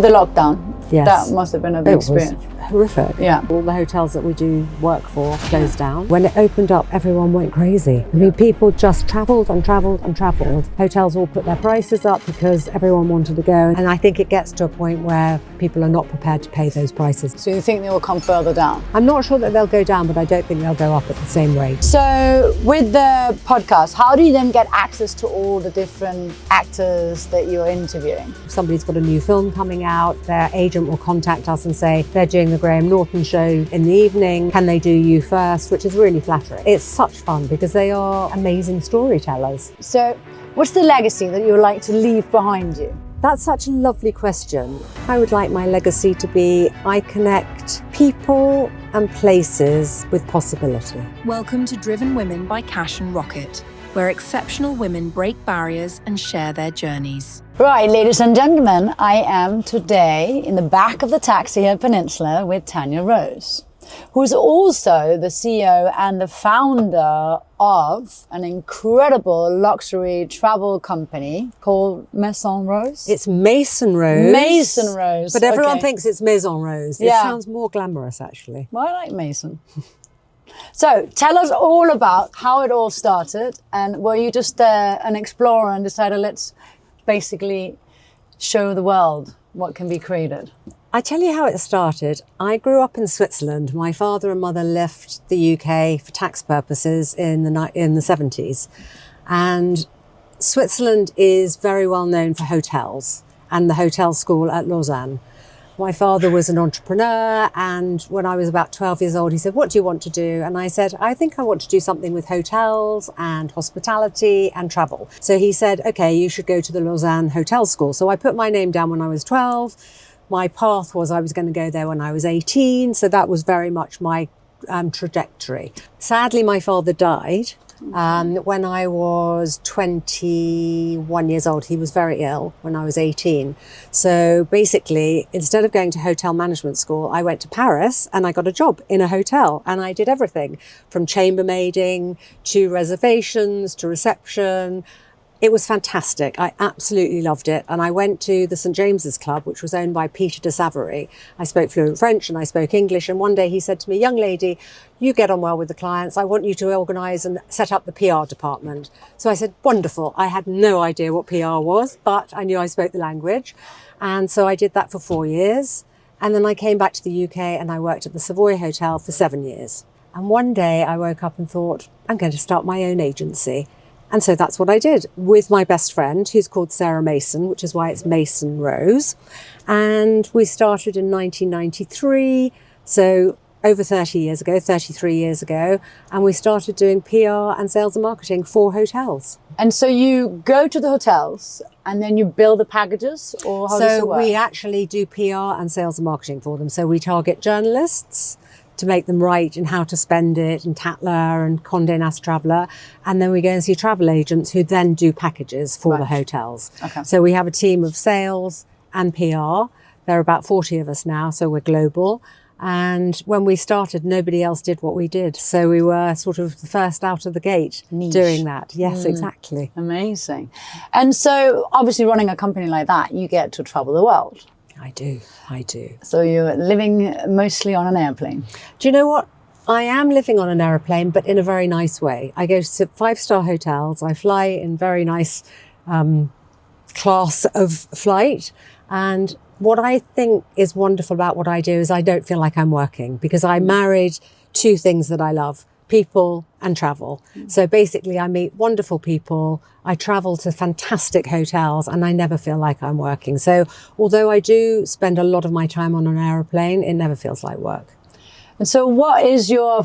the lockdown. Yes. That must have been a big experience. Horrific. Yeah. All the hotels that we do work for closed down. When it opened up, everyone went crazy. I mean, people just travelled and travelled and travelled. Hotels all put their prices up because everyone wanted to go. And I think it gets to a point where people are not prepared to pay those prices. So you think they will come further down? I'm not sure that they'll go down, but I don't think they'll go up at the same rate. So with the podcast, how do you then get access to all the different actors that you're interviewing? If somebody's got a new film coming out, their agent will contact us and say they're doing the Graham Norton show in the evening, can they do you first, which is really flattering. It's such fun because they are amazing storytellers. So what's the legacy that you would like to leave behind you? That's such a lovely question. I would like my legacy to be I connect people and places with possibility. Welcome to Driven Women by Cash and Rocket, where exceptional women break barriers and share their journeys. Right, ladies and gentlemen, I am today in the back of the taxi here at Peninsula with Tanya Rose, who's also the CEO and the founder of an incredible luxury travel company called Maison Rose. It's Mason Rose. Mason Rose. But everyone thinks it's Maison Rose. It sounds more glamorous, actually. Well, I like Mason. So tell us all about how it all started, and were you just an explorer and decided let's basically show the world what can be created? I tell you how it started. I grew up in Switzerland. My father and mother left the UK for tax purposes in the 70s. And Switzerland is very well known for hotels and the hotel school at Lausanne. My father was an entrepreneur, and when I was about 12 years old, he said, what do you want to do? And I said, I think I want to do something with hotels and hospitality and travel. So he said, okay, you should go to the Lausanne Hotel School. So I put my name down when I was 12. My path was I was going to go there when I was 18. So that was very much my trajectory. Sadly, my father died. When I was 21 years old. He was very ill when I was 18. So basically, instead of going to hotel management school, I went to Paris and I got a job in a hotel, and I did everything from chambermaiding to reservations to reception. It was fantastic. I absolutely loved it. And I went to the St. James's Club, which was owned by Peter de Savary. I spoke fluent French and I spoke English. And one day he said to me, young lady, you get on well with the clients. I want you to organise and set up the PR department. So I said, wonderful. I had no idea what PR was, but I knew I spoke the language. And so I did that for 4 years. And then I came back to the UK and I worked at the Savoy Hotel for 7 years. And one day I woke up and thought, I'm going to start my own agency. And so that's what I did with my best friend, who's called Sarah Mason, which is why it's Mason Rose. And we started in 1993, so over 33 years ago. And we started doing PR and sales and marketing for hotels. And so you go to the hotels and then you build the packages, or how does it work? So we actually do PR and sales and marketing for them. So we target journalists to make them write and how to spend it, and Tatler and Condé Nast Traveller. And then we go and see travel agents who then do packages for the hotels. Okay. So we have a team of sales and PR. There are about 40 of us now, so we're global. And when we started, nobody else did what we did. So we were sort of the first out of the gate doing that. Yes, exactly. Amazing. And so obviously running a company like that, you get to travel the world. I do. So you're living mostly on an airplane? Do you know what? I am living on an aeroplane, but in a very nice way. I go to 5-star hotels. I fly in very nice class of flight. And what I think is wonderful about what I do is I don't feel like I'm working, because I married two things that I love: people and travel. So basically I meet wonderful people, I travel to fantastic hotels, and I never feel like I'm working. So although I do spend a lot of my time on an aeroplane, it never feels like work. And so what is your,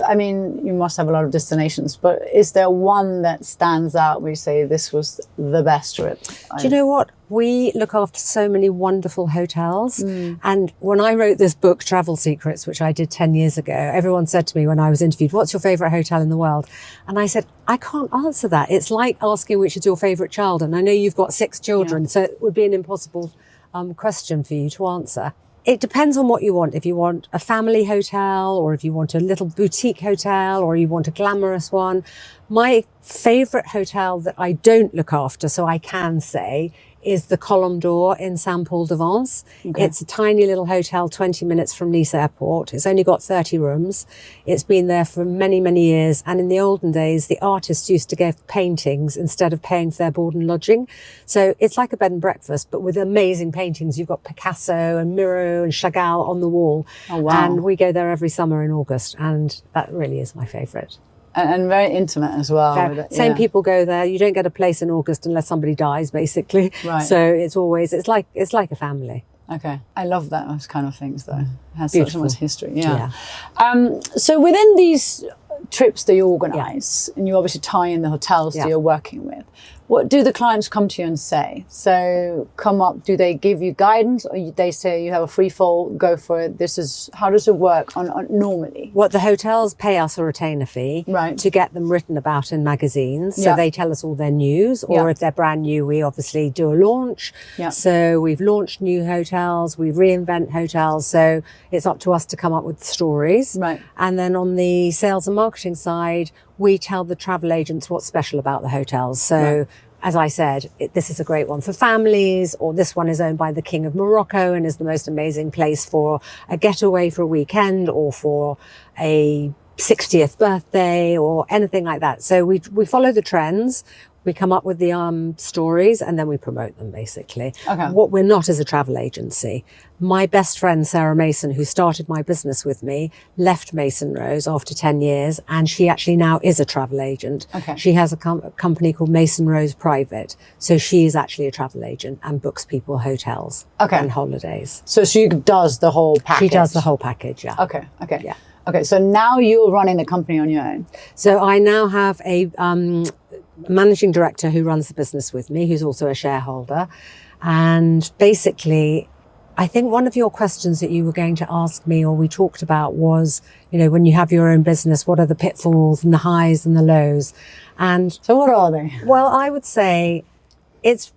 I mean, you must have a lot of destinations, but is there one that stands out where you say this was the best trip? Do you know what? We look after so many wonderful hotels. And when I wrote this book, Travel Secrets, which I did 10 years ago, everyone said to me when I was interviewed, what's your favourite hotel in the world? And I said, I can't answer that. It's like asking which is your favourite child. And I know you've got 6 children, so it would be an impossible question for you to answer. It depends on what you want. If you want a family hotel, or if you want a little boutique hotel, or you want a glamorous one. My favourite hotel that I don't look after, so I can say, is the Colombe d'Or in Saint-Paul-de-Vence. Okay. It's a tiny little hotel 20 minutes from Nice Airport. It's only got 30 rooms. It's been there for many, many years. And in the olden days, the artists used to give paintings instead of paying for their board and lodging. So it's like a bed and breakfast, but with amazing paintings. You've got Picasso and Miro and Chagall on the wall. Oh, wow. And we go there every summer in August. And that really is my favourite. And very intimate as well. Same people go there. You don't get a place in August unless somebody dies, basically. Right. So it's like a family. Okay. I love those kind of things, though. It has Beautiful. so much history. Yeah. So within these trips that you organise, and you obviously tie in the hotels that you're working with, what do the clients come to you and say? So do they give you guidance, or they say you have a free fall, go for it? How does it work on normally? What the hotels pay us a retainer fee to get them written about in magazines. So they tell us all their news, or if they're brand new, we obviously do a launch. Yeah. So we've launched new hotels, we reinvent hotels. So it's up to us to come up with stories. Right. And then on the sales and marketing side, we tell the travel agents what's special about the hotels. So as I said, this is a great one for families, or this one is owned by the King of Morocco and is the most amazing place for a getaway for a weekend or for a 60th birthday or anything like that. So we follow the trends. We come up with the stories and then we promote them, basically. Okay. What we're not is a travel agency. My best friend, Sarah Mason, who started my business with me, left Mason Rose after 10 years, and she actually now is a travel agent. Okay. She has a company called Mason Rose Private. So she is actually a travel agent and books people hotels and holidays. So she does the whole package? She does the whole package, yeah. Okay. Yeah. Okay, so now you're running the company on your own. So I now have a managing director who runs the business with me, who's also a shareholder. And basically, I think one of your questions that you were going to ask me, or we talked about, was, when you have your own business, what are the pitfalls and the highs and the lows? And so what are they? Well, I would say it's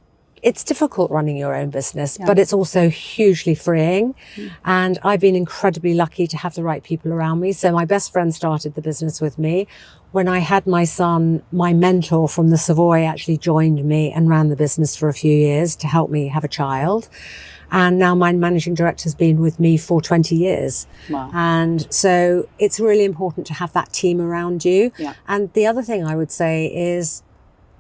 difficult running your own business, but it's also hugely freeing. And I've been incredibly lucky to have the right people around me. So my best friend started the business with me. When I had my son, my mentor from the Savoy actually joined me and ran the business for a few years to help me have a child. And now my managing director has been with me for 20 years. Wow. And so it's really important to have that team around you. Yeah. And the other thing I would say is,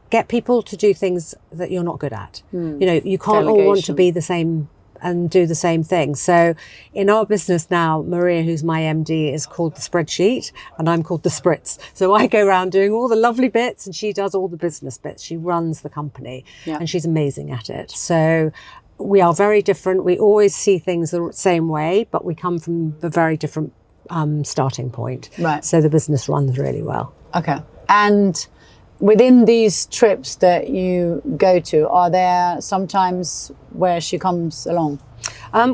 get people to do things that you're not good at. You can't all want to be the same and do the same thing. So in our business now, Maria, who's my MD, is called the spreadsheet and I'm called the spritz. So I go around doing all the lovely bits and she does all the business bits. She runs the company and she's amazing at it. So we are very different. We always see things the same way, but we come from a very different starting point. Right. So the business runs really well. Okay. And within these trips that you go to, are there sometimes where she comes along?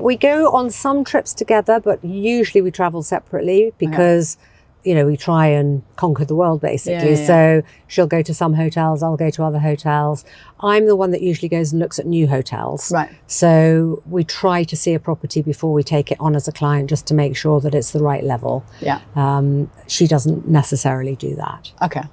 We go on some trips together, but usually we travel separately because, we try and conquer the world, basically. So she'll go to some hotels, I'll go to other hotels. I'm the one that usually goes and looks at new hotels. Right. So we try to see a property before we take it on as a client, just to make sure that it's the right level. Yeah. She doesn't necessarily do that. Okay.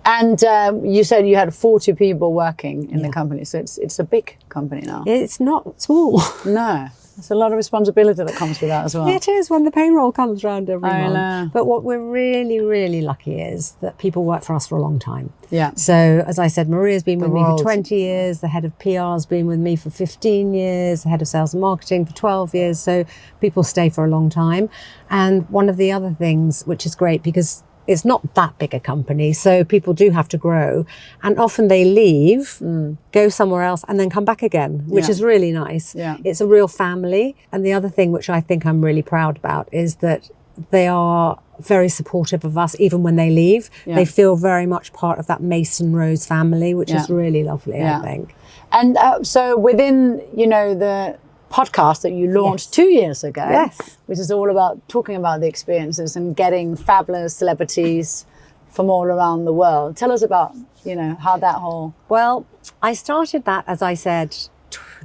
And you said you had 40 people working in the company, so it's a big company now. It's not small. No. There's a lot of responsibility that comes with that as well. It is, when the payroll comes round every month. But what we're really, really lucky is that people work for us for a long time. Yeah. So, as I said, Maria's been with me for 20 years. The head of PR's been with me for 15 years. The head of sales and marketing for 12 years. So people stay for a long time. And one of the other things, which is great, because it's not that big a company, so people do have to grow, and often they leave, go somewhere else, and then come back again, which is really nice. Yeah. It's a real family. And the other thing which I think I'm really proud about is that they are very supportive of us even when they leave. Yeah. They feel very much part of that Mason Rose family, which is really lovely, I think. And so within, the podcast that you launched 2 years ago, which is all about talking about the experiences and getting fabulous celebrities from all around the world. Tell us about, how that whole... Well, I started that, as I said,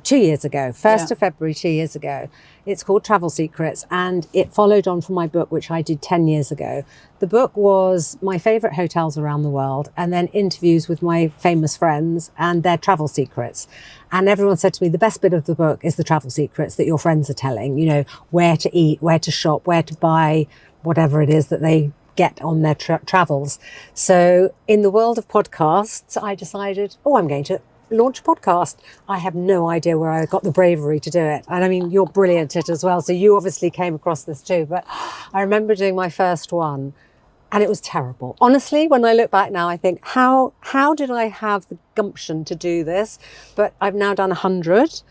2 years ago, 1st of February 2 years ago. It's called Travel Secrets, and it followed on from my book, which I did 10 years ago. The book was my favourite hotels around the world, and then interviews with my famous friends and their travel secrets. And everyone said to me, the best bit of the book is the travel secrets that your friends are telling, you know, where to eat, where to shop, where to buy, whatever it is that they get on their travels. So in the world of podcasts, I decided, I'm going to launch a podcast. I have no idea where I got the bravery to do it. And I mean, you're brilliant at it as well. So you obviously came across this too. But I remember doing my first one and it was terrible. Honestly, when I look back now, I think, how did I have the gumption to do this? But I've now done 100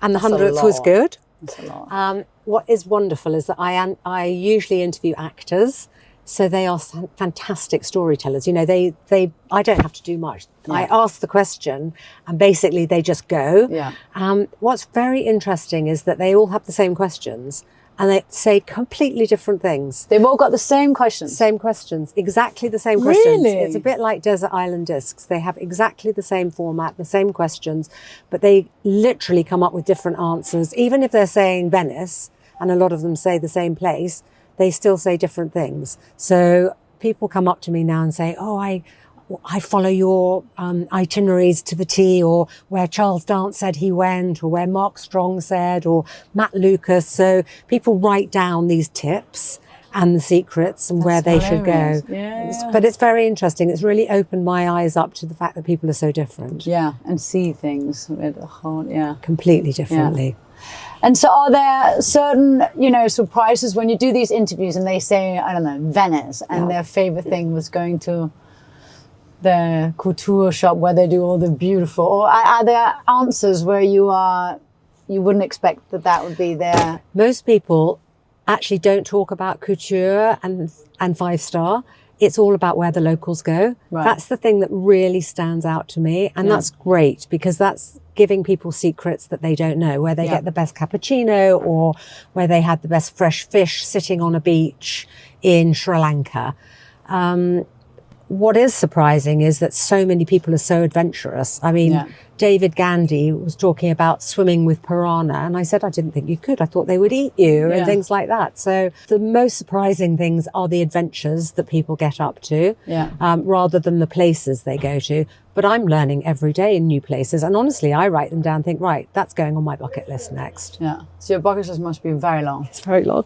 and the 100th was good. That's a lot. What is wonderful is that I usually interview actors. So they are fantastic storytellers. You know, I don't have to do much. Yeah. I ask the question and basically they just go. Yeah. What's very interesting is that they all have the same questions and they say completely different things. They've all got the same questions? Same questions, exactly the same questions. Really? It's a bit like Desert Island Discs. They have exactly the same format, the same questions, but they literally come up with different answers. Even if they're saying Venice, and a lot of them say the same place, they still say different things. So people come up to me now and say, I follow your itineraries to the T, or where Charles Dance said he went, or where Mark Strong said, or Matt Lucas. So people write down these tips and the secrets and where they should go. Yeah. But it's very interesting. It's really opened my eyes up to the fact that people are so different. Yeah, and see things with a whole, completely differently. Yeah. And so are there certain, surprises when you do these interviews and they say, I don't know, Venice, and their favorite thing was going to the couture shop where they do all the beautiful, or are there answers where you wouldn't expect that would be there? Most people actually don't talk about couture and 5-star. It's all about where the locals go. Right. That's the thing that really stands out to me. And that's great because that's giving people secrets that they don't know, where they get the best cappuccino or where they had the best fresh fish sitting on a beach in Sri Lanka. What is surprising is that so many people are so adventurous. I mean, David Gandy was talking about swimming with piranha, and I said, I didn't think you could. I thought they would eat you and things like that. So the most surprising things are the adventures that people get up to, rather than the places they go to. But I'm learning every day in new places. And honestly, I write them down and think, right, that's going on my bucket list next. Yeah. So your bucket list must be very long. It's very long.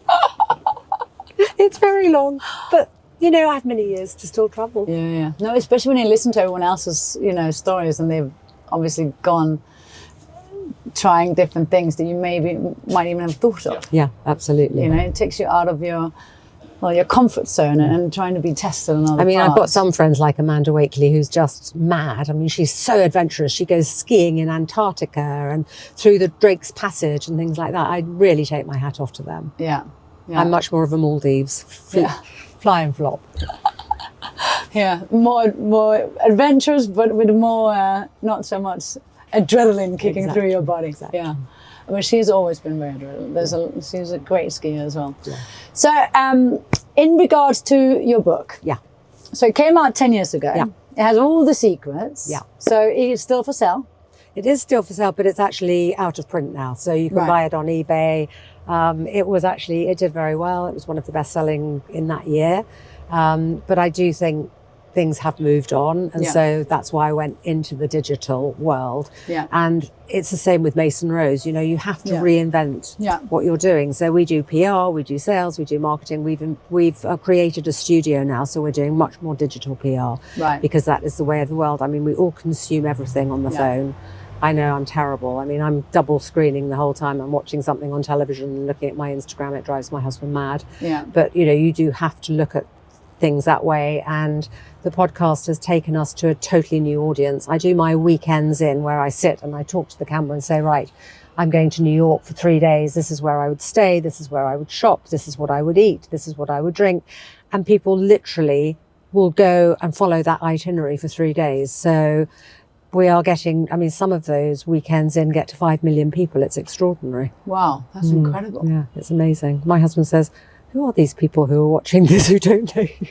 It's very long. But I have many years to still travel. Yeah. No, especially when you listen to everyone else's, stories, and they've obviously gone trying different things that you might even have thought of. Yeah, absolutely. It takes you out of your comfort zone and trying to be tested on other I've got some friends like Amanda Wakely who's just mad. I mean, she's so adventurous. She goes skiing in Antarctica and through the Drake's Passage and things like that. I really take my hat off to them. Yeah. I'm much more of a Maldives. Fly and flop. Yeah, more adventurous, but with more, not so much adrenaline kicking through your body. Exactly. Yeah. I mean, she's always been very adrenaline. She's a great skier as well. Yeah. So, in regards to your book. Yeah. So it came out 10 years ago. Yeah. It has all the secrets. Yeah. So it's still for sale. It is still for sale, but it's actually out of print now. So you can buy it on eBay. It did very well. It was one of the best selling in that year. But I do think things have moved on. And so that's why I went into the digital world. Yeah. And it's the same with Mason Rose. You have to reinvent what you're doing. So we do PR, we do sales, we do marketing. We've created a studio now. So we're doing much more digital PR. Right. Because that is the way of the world. I mean, we all consume everything on the phone. I know I'm terrible. I mean, I'm double screening the whole time. I'm watching something on television and looking at my Instagram. It drives my husband mad. Yeah. But, you do have to look at things that way. And the podcast has taken us to a totally new audience. I do my weekends in where I sit and I talk to the camera and say, right, I'm going to New York for 3 days. This is where I would stay. This is where I would shop. This is what I would eat. This is what I would drink. And people literally will go and follow that itinerary for 3 days. So we are getting, some of those weekends in get to 5 million people. It's extraordinary. Wow, that's incredible. Yeah, it's amazing. My husband says, who are these people who are watching this who don't know you?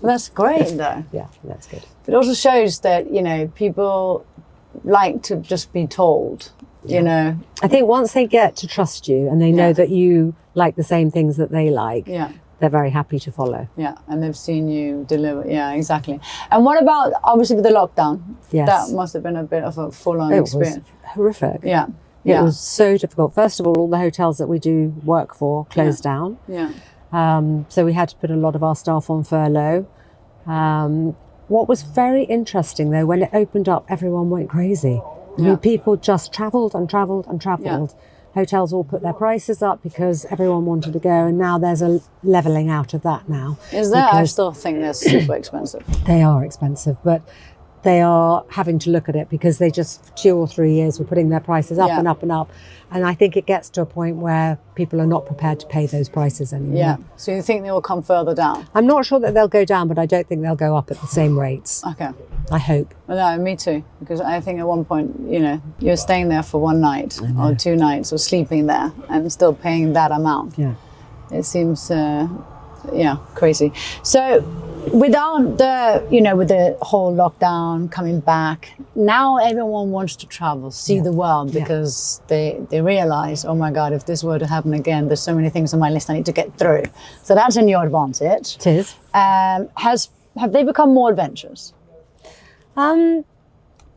Well, that's great, though. Yeah, that's good. It also shows that, people like to just be told you know. I think once they get to trust you and they know that you like the same things that they like, they're very happy to follow. Yeah, and they've seen you deliver. Yeah, exactly. And what about, obviously, with the lockdown? Yes. That must have been a bit of a full-on experience. It was horrific. Yeah. It was so difficult. First of all the hotels that we do work for closed down. Yeah. So we had to put a lot of our staff on furlough. What was very interesting, though, when it opened up, everyone went crazy. I mean, people just travelled and travelled and travelled. Hotels all put their prices up because everyone wanted to go, and now there's a levelling out of that now. Is there? I still think they're super expensive. They are expensive, but they are having to look at it because they just 2 or 3 years were putting their prices up and up and up. And I think it gets to a point where people are not prepared to pay those prices anymore. Yeah. So you think they will come further down? I'm not sure that they'll go down, but I don't think they'll go up at the same rates. Okay. I hope. Well, no, me too. Because I think at one point, you know, you're staying there for 1 night or 2 nights or sleeping there and still paying that amount. Yeah. It seems, crazy. So without the, you know, with the whole lockdown coming back, now everyone wants to travel, see the world, because they realize, oh my God, if this were to happen again, there's so many things on my list I need to get through. So that's in your advantage. It is. Have they become more adventurous? I'm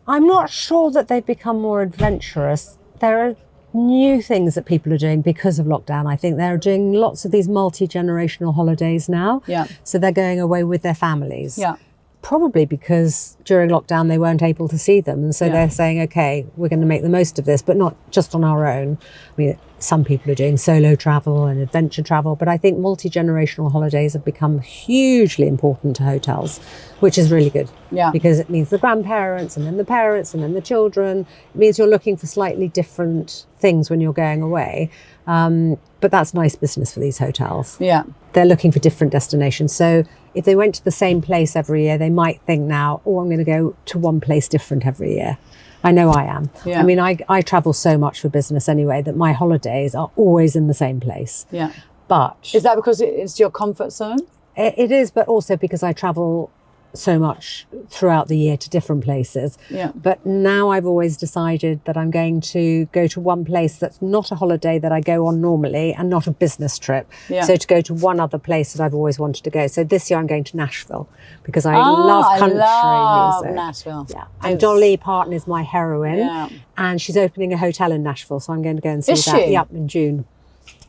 not sure that they've become more adventurous. There are new things that people are doing because of lockdown. I think they're doing lots of these multi-generational holidays now. Yeah. So they're going away with their families. Yeah. Probably because during lockdown they weren't able to see them. And so they're saying, okay, we're going to make the most of this, but not just on our own. I mean, some people are doing solo travel and adventure travel, but I think multi-generational holidays have become hugely important to hotels, which is really good. Yeah. Because it means the grandparents and then the parents and then the children. It means you're looking for slightly different things when you're going away. But that's nice business for these hotels. Yeah. They're looking for different destinations. So if they went to the same place every year, they might think now, oh, I'm going to go to one place different every year. I know I am. Yeah. I mean, I travel so much for business anyway that my holidays are always in the same place. Yeah. But is that because it's your comfort zone? It is, but also because I travel so much throughout the year to different places. Yeah. But now I've always decided that I'm going to go to one place that's not a holiday that I go on normally and not a business trip. Yeah. So to go to one other place that I've always wanted to go. So this year I'm going to Nashville because I love country music. Nashville. Yeah. And Dolly Parton is my heroine and she's opening a hotel in Nashville. So I'm going to go and see that. Yep, in June.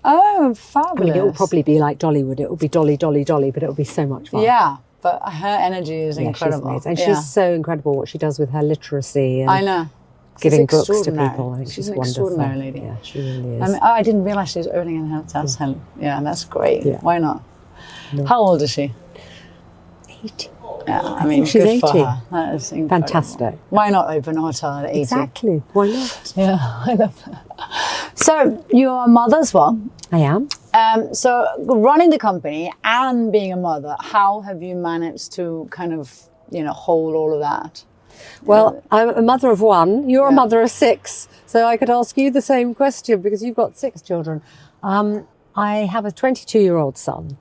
Oh, fabulous. I mean, it will probably be like Dollywood. It will be Dolly, Dolly, Dolly, but it will be so much fun. Yeah. But her energy is incredible. She's amazing. And she's so incredible what she does with her literacy and I know. Giving books to people. I think she's she's an wonderful. Extraordinary lady. Yeah, she really is. I mean, I didn't realise she was owning in her hotel. Yeah, that's great. Yeah. Why not? No. How old is she? 80. Yeah, I mean, she's good 80. for her. That is incredible. Fantastic. Why not open a hotel at 80? Exactly. Why not? Yeah, I love that. So you're a mother as well. I am. So running the company and being a mother, how have you managed to kind of, you know, hold all of that? Well, I'm a mother of one. You're a mother of 6. So I could ask you the same question because you've got 6 children. I have a 22-year-old son.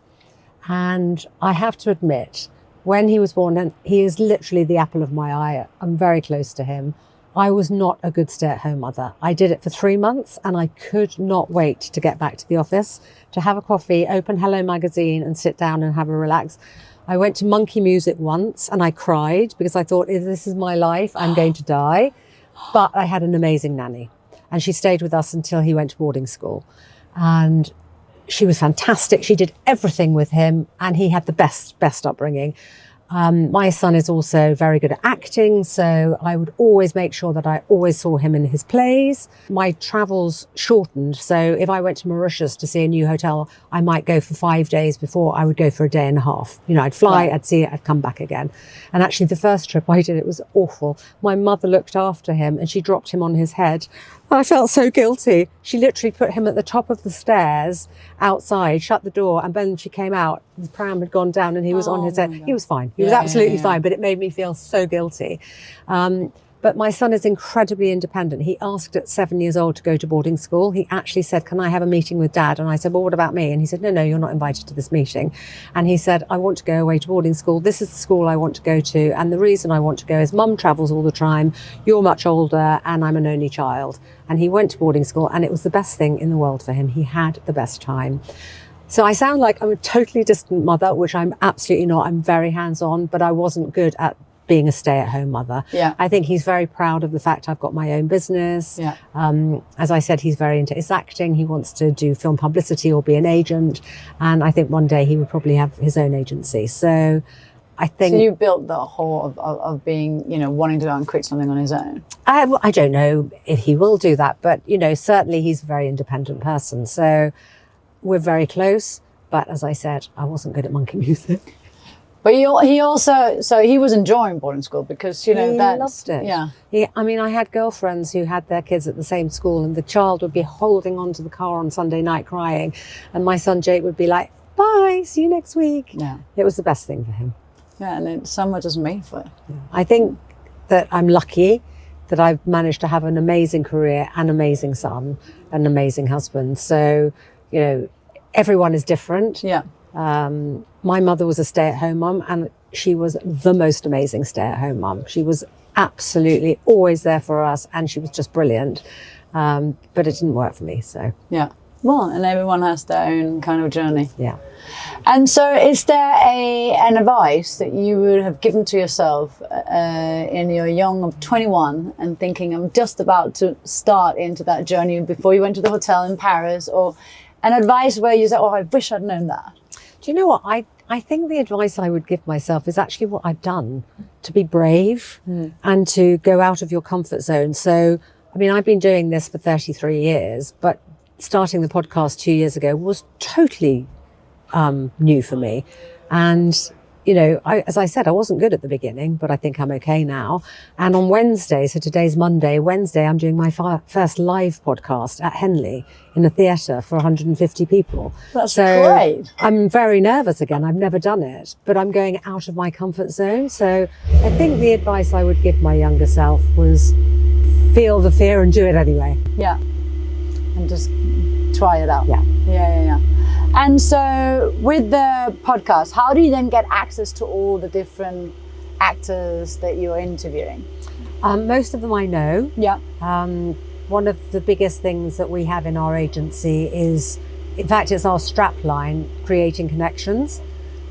And I have to admit, when he was born, and he is literally the apple of my eye, I'm very close to him. I was not a good stay-at-home mother. I did it for 3 months and I could not wait to get back to the office, to have a coffee, open Hello Magazine and sit down and have a relax. I went to Monkey Music once and I cried because I thought, if this is my life, I'm going to die. But I had an amazing nanny and she stayed with us until he went to boarding school. And she was fantastic. She did everything with him and he had the best upbringing. My son is also very good at acting, so I would always make sure that I always saw him in his plays. My travels shortened, so if I went to Mauritius to see a new hotel, I might go for 5 days before I would go for a day and a half. You know, I'd fly, I'd see it, I'd come back again. And actually the first trip I did, it was awful. My mother looked after him and she dropped him on his head. I felt so guilty. She literally put him at the top of the stairs outside, shut the door, and then she came out. The pram had gone down and he was on his head. He was fine. He was absolutely fine, but it made me feel so guilty. But my son is incredibly independent. He asked at 7 years old to go to boarding school. He actually said, can I have a meeting with Dad? And I said, well, what about me? And he said, no, you're not invited to this meeting. And he said, I want to go away to boarding school. This is the school I want to go to. And the reason I want to go is Mum travels all the time. You're much older and I'm an only child. And he went to boarding school and it was the best thing in the world for him. He had the best time. So I sound like I'm a totally distant mother, which I'm absolutely not. I'm very hands-on, but I wasn't good at being a stay-at-home mother. Yeah. I think he's very proud of the fact I've got my own business. Yeah. As I said, he's very into his acting. He wants to do film publicity or be an agent. And I think one day he would probably have his own agency. So I think... So you built the whole of being, wanting to go and create something on his own? I don't know if he will do that, but, certainly he's a very independent person. So we're very close. But as I said, I wasn't good at monkey music. But he also, so he was enjoying boarding school because, he that's... loved it. Yeah. I had girlfriends who had their kids at the same school and the child would be holding onto the car on Sunday night crying. And my son Jake would be like, bye, see you next week. Yeah. It was the best thing for him. Yeah, and summer just made for it. Yeah. I think that I'm lucky that I've managed to have an amazing career, an amazing son, an amazing husband. So, everyone is different. Yeah. My mother was a stay-at-home mum and she was the most amazing stay-at-home mum. She was absolutely always there for us and she was just brilliant. But it didn't work for me, so. Yeah. Well, and everyone has their own kind of journey. Yeah. And so is there an advice that you would have given to yourself in your young of 21 and thinking, I'm just about to start into that journey before you went to the hotel in Paris, or an advice where you said, oh, I wish I'd known that? Do you know what? I think the advice I would give myself is actually what I've done, to be brave and to go out of your comfort zone. So, I've been doing this for 33 years, but starting the podcast 2 years ago was totally new for me. And, as I said, I wasn't good at the beginning, but I think I'm okay now. And on Wednesday, so today's Wednesday, I'm doing my first live podcast at Henley in a theatre for 150 people. That's great. I'm very nervous again. I've never done it, but I'm going out of my comfort zone. So I think the advice I would give my younger self was feel the fear and do it anyway. Yeah. And just try it out. Yeah. Yeah. And so with the podcast, how do you then get access to all the different actors that you're interviewing? Most of them I know. Yeah. One of the biggest things that we have in our agency is, in fact, it's our strap line, creating connections.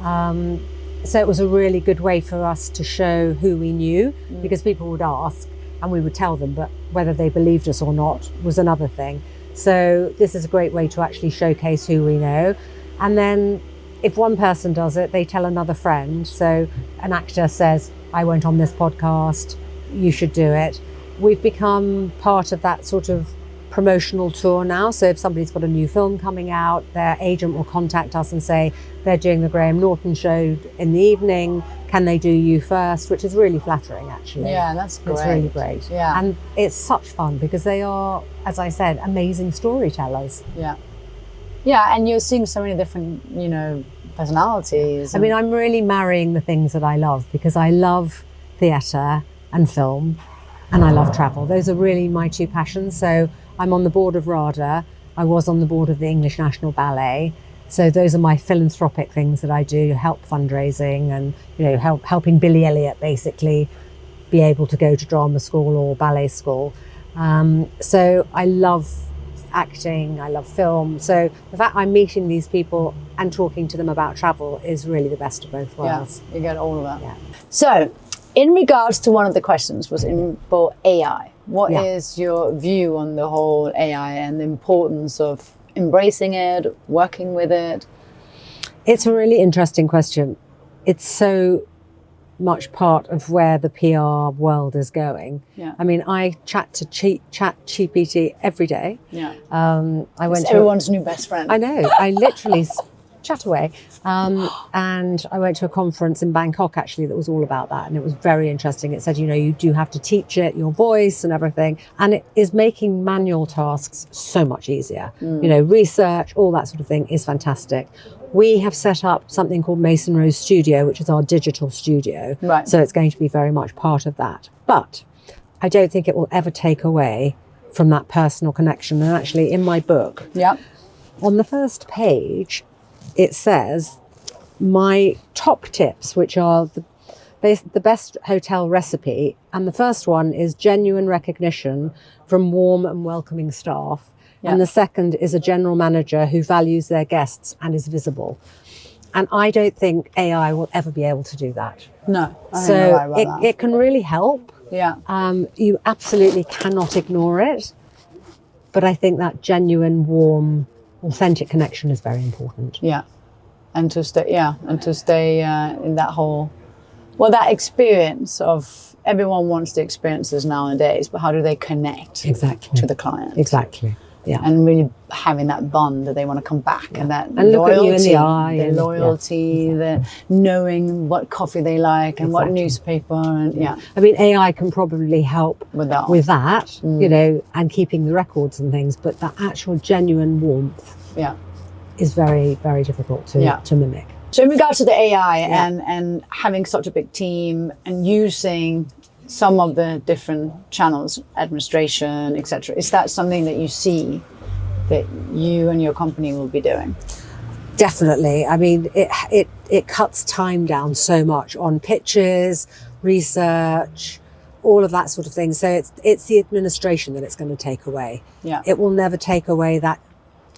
So it was a really good way for us to show who we knew, because people would ask and we would tell them, but whether they believed us or not was another thing. So this is a great way to actually showcase who we know. And then if one person does it, they tell another friend. So an actor says, I went on this podcast, you should do it. We've become part of that sort of promotional tour now. So if somebody's got a new film coming out, their agent will contact us and say, they're doing the Graham Norton show in the evening, can they do you first? Which is really flattering, actually. Yeah, that's great. It's really great. Yeah. And it's such fun because they are, as I said, amazing storytellers. Yeah. Yeah, and you're seeing so many different, personalities. I'm really marrying the things that I love, because I love theatre and film and I love travel. Those are really my two passions. So I'm on the board of RADA. I was on the board of the English National Ballet. So those are my philanthropic things that I do, help fundraising and, helping Billy Elliot basically be able to go to drama school or ballet school. So I love acting, I love film. So the fact I'm meeting these people and talking to them about travel is really the best of both worlds. Yeah, you get all of that. Yeah. So in regards to one of the questions was for AI. What is your view on the whole AI and the importance of embracing it, working with it? It's a really interesting question. It's so much part of where the PR world is going. Yeah. I chat to ChatGPT every day. Yeah. Everyone's new best friend. I know. I literally chat away. And I went to a conference in Bangkok, actually, that was all about that. And it was very interesting. It said, you do have to teach it your voice and everything. And it is making manual tasks so much easier. Research, all that sort of thing is fantastic. We have set up something called Mason Rose Studio, which is our digital studio. Right. So it's going to be very much part of that. But I don't think it will ever take away from that personal connection. And actually, in my book, on the first page, it says my top tips, which are the best hotel recipe. And the first one is genuine recognition from warm and welcoming staff. And the second is a general manager who values their guests and is visible. And I don't think AI will ever be able to do that. No. So it can really help. Yeah. You absolutely cannot ignore it. But I think that genuine, warm, authentic connection is very important. Yeah. And to stay in that whole, that experience of everyone wants the experiences nowadays, but how do they connect to the client? Exactly. Yeah. And really having that bond that they want to come back and that and look loyalty, at you in the eye, the knowing what coffee they like and what newspaper and I mean, AI can probably help with that, you know, and keeping the records and things, but that actual genuine warmth is very, very difficult to mimic. So in regard to the AI and having such a big team and using some of the different channels, administration, etc., is that something that you see that you and your company will be doing? Definitely. I mean, it cuts time down so much on pitches, research, all of that sort of thing. So it's the administration that it's going to take away. Yeah. It will never take away that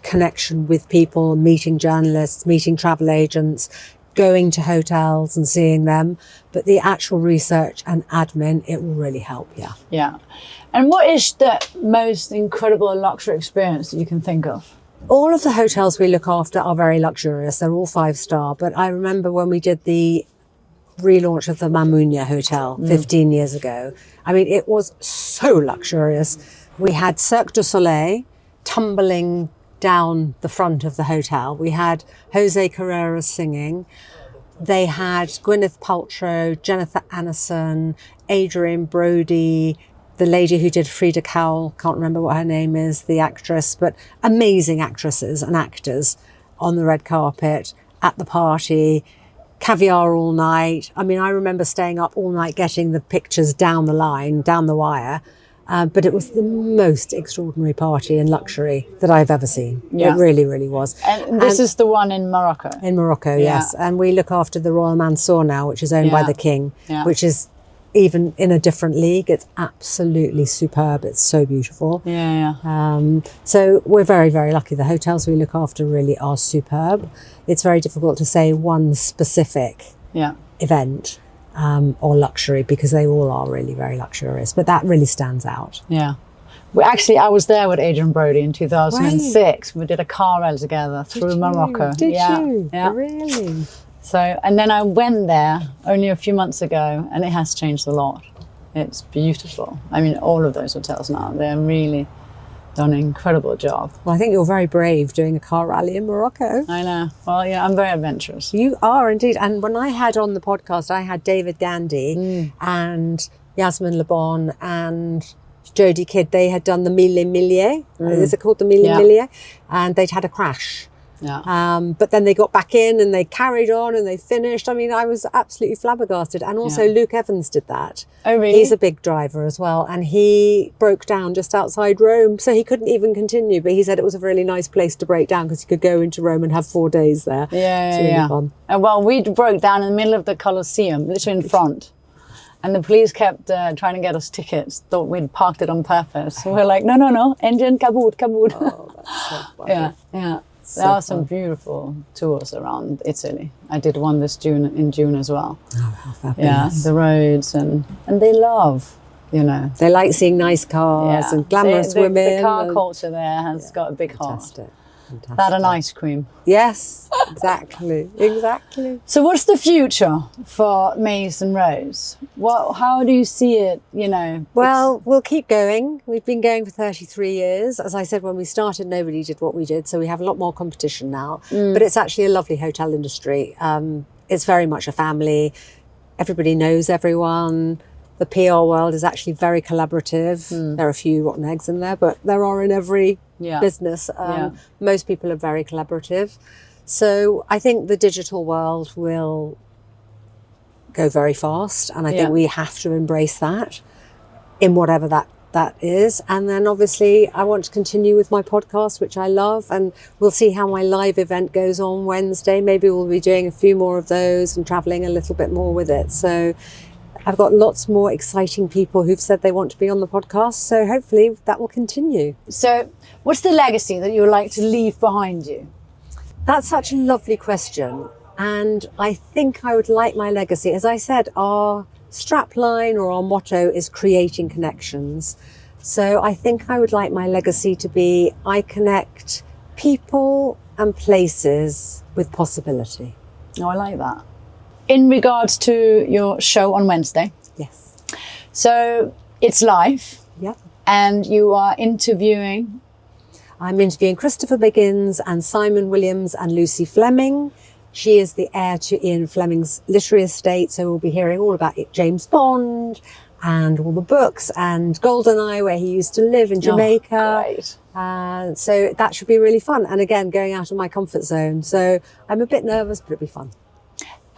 connection with people, meeting journalists, meeting travel agents, going to hotels and seeing them, but the actual research and admin, it will really help. Yeah. And what is the most incredible luxury experience that you can think of? All of the hotels we look after are very luxurious. They're all 5-star, but I remember when we did the relaunch of the Mamounia Hotel 15 years ago. I mean, it was so luxurious. We had Cirque du Soleil tumbling down the front of the hotel. We had Jose Carrera singing. They had Gwyneth Paltrow, Jennifer Aniston, Adrian Brody, the lady who did Frida Kahlo, can't remember what her name is, the actress, but amazing actresses and actors on the red carpet, at the party, caviar all night. I mean, I remember staying up all night getting the pictures down the line, down the wire. But it was the most extraordinary party in luxury that I've ever seen. It really, really was. And this is the one in Morocco? In Morocco, yes. And we look after the Royal Mansour now, which is owned by the King, which is even in a different league. It's absolutely superb. It's so beautiful. So we're very, very lucky. The hotels we look after really are superb. It's very difficult to say one specific event. Or luxury, because they all are really very luxurious, but that really stands out. I was there with Adrian Brody in 2006. We did a car ride together through Morocco. Did you? Yeah. Really? So, and then I went there only a few months ago, and it has changed a lot. It's beautiful. I mean, all of those hotels now, they're really done an incredible job. Well, I think you're very brave doing a car rally in Morocco. I know. Well, I'm very adventurous. You are indeed. And when I had on the podcast, I had David Gandy and Yasmin Le Bon and Jodie Kidd. They had done the Mille Milliers. Is it called the Mille Milliers? And they'd had a crash. But then they got back in and they carried on and they finished. I mean, I was absolutely flabbergasted. And also Luke Evans did that. Oh, really? He's a big driver as well. And he broke down just outside Rome. So he couldn't even continue. But he said it was a really nice place to break down because he could go into Rome and have 4 days there. It's really fun. Well, we broke down in the middle of the Colosseum, literally in front. And the police kept trying to get us tickets, thought we'd parked it on purpose. And we're like, no, engine kaboot. Oh, that's so funny. There are some beautiful tours around Italy. I did one in June as well. Oh, how fabulous. The roads and they love, They like seeing nice cars and glamorous women. The car culture there has got a big heart. Fantastic. That and ice cream. Yes, exactly. So what's the future for Mays and Rose? How do you see it, Well, we'll keep going. We've been going for 33 years. As I said, when we started, nobody did what we did. So we have a lot more competition now. But it's actually a lovely hotel industry. It's very much a family. Everybody knows everyone. The PR world is actually very collaborative. There are a few rotten eggs in there, but there are in every business. Most people are very collaborative. So I think the digital world will go very fast, and I think we have to embrace that. in whatever that is. And then obviously I want to continue with my podcast, which I love, and we'll see how my live event goes on Wednesday. Maybe we'll be doing a few more of those and traveling a little bit more with it. So I've got lots more exciting people who've said they want to be on the podcast. So hopefully that will continue. So what's the legacy that you would like to leave behind you? That's such a lovely question. And I think I would like my legacy. As I said, our strapline or our motto is creating connections. So I think I would like my legacy to be, I connect people and places with possibility. Oh, I like that. In regards to your show on Wednesday. Yes. So it's live. Yeah. And you are interviewing. I'm interviewing Christopher Biggins and Simon Williams and Lucy Fleming. She is the heir to Ian Fleming's literary estate, so we'll be hearing all about James Bond and all the books and Goldeneye, where he used to live in Jamaica. Oh, great. So that should be really fun. And again, going out of my comfort zone. So I'm a bit nervous, but it'll be fun.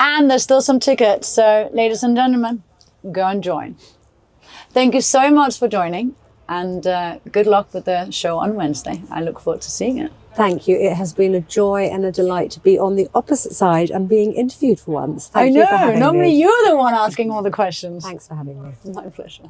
And there's still some tickets. So ladies and gentlemen, go and join. Thank you so much for joining, and good luck with the show on Wednesday. I look forward to seeing it. Thank you. It has been a joy and a delight to be on the opposite side and being interviewed for once. Thank you for having Normally me. you're the one asking all the questions. Thanks for having me. My pleasure.